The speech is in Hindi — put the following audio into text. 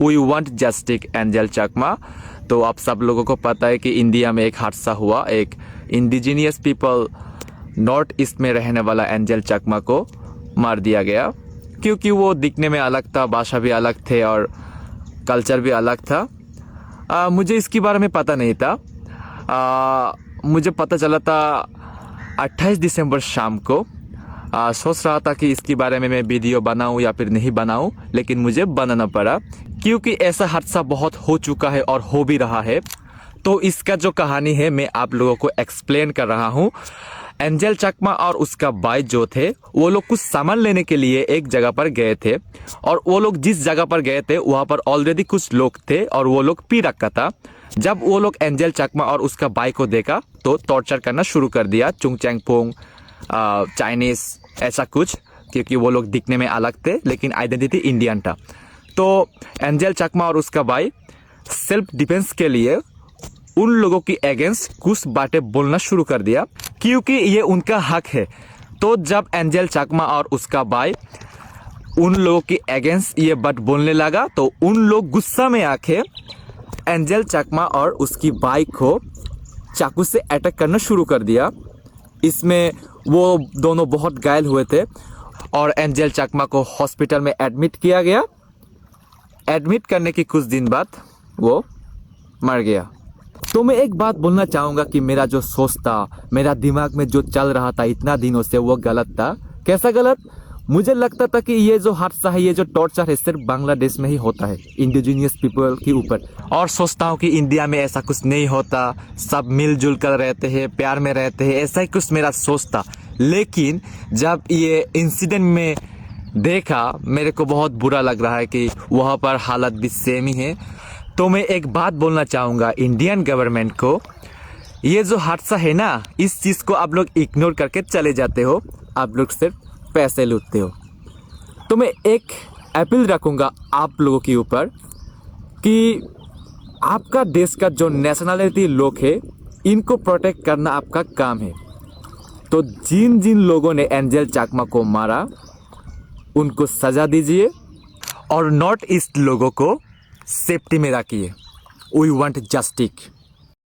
वी वांट जस्टिस एंजल चकमा। तो आप सब लोगों को पता है कि इंडिया में एक हादसा हुआ, एक इंडिजीनियस पीपल नॉर्थ ईस्ट में रहने वाला एंजल चकमा को मार दिया गया, क्योंकि वो दिखने में अलग था, भाषा भी अलग थे और कल्चर भी अलग था। मुझे इसके बारे में पता नहीं था। मुझे पता चला था 28 दिसंबर शाम को। सोच रहा था कि इसके बारे में मैं वीडियो बनाऊं या फिर नहीं बनाऊं, लेकिन मुझे बनाना पड़ा क्योंकि ऐसा हादसा बहुत हो चुका है और हो भी रहा है। तो इसका जो कहानी है मैं आप लोगों को एक्सप्लेन कर रहा हूं। एंजल चकमा और उसका भाई जो थे वो लोग कुछ सामान लेने के लिए एक जगह पर गए थे, और वो लोग जिस जगह पर गए थे वहाँ पर ऑलरेडी कुछ लोग थे और वो लोग पी रखा था। जब वो लोग एंजल चकमा और उसका भाई को देखा तो टॉर्चर करना शुरू कर दिया, चुंग चैंग पोंग, चाइनीज ऐसा कुछ, क्योंकि वो लोग दिखने में अलग थे लेकिन आइडेंटिटी इंडियन था। तो एंजल चकमा और उसका भाई सेल्फ डिफेंस के लिए उन लोगों की अगेंस्ट कुछ बातें बोलना शुरू कर दिया, क्योंकि ये उनका हक है। तो जब एंजल चकमा और उसका भाई उन लोगों की अगेंस्ट ये बात बोलने लगा तो उन लोग गुस्सा में आके एंजल चकमा और उसकी भाई को चाकू से अटैक करना शुरू कर दिया। इसमें वो दोनों बहुत घायल हुए थे और एंजल चकमा को हॉस्पिटल में एडमिट किया गया। एडमिट करने के कुछ दिन बाद वो मर गया। तो मैं एक बात बोलना चाहूँगा कि मेरा जो सोच था, मेरा दिमाग में जो चल रहा था इतना दिनों से, वो गलत था। कैसा गलत? मुझे लगता था कि ये जो हादसा है, ये जो टॉर्चर है, सिर्फ बांग्लादेश में ही होता है इंडिजीनियस पीपल के ऊपर, और सोचता हूँ कि इंडिया में ऐसा कुछ नहीं होता, सब मिलजुल कर रहते हैं, प्यार में रहते हैं, ऐसा ही कुछ मेरा सोच था। लेकिन जब ये इंसिडेंट में देखा मेरे को बहुत बुरा लग रहा है कि वहाँ पर हालत भी सेम ही है। तो मैं एक बात बोलना चाहूँगा इंडियन गवर्नमेंट को, ये जो हादसा है ना, इस चीज़ को आप लोग इग्नोर करके चले जाते हो, आप लोग सिर्फ पैसे लूटते हो। तो मैं एक अपील रखूँगा आप लोगों के ऊपर कि आपका देश का जो नेशनलिटी लोग है इनको प्रोटेक्ट करना आपका काम है। तो जिन जिन लोगों ने एंजल चकमा को मारा उनको सज़ा दीजिए और नॉर्थ ईस्ट लोगों को सेफ्टी में रखिए। We want justice.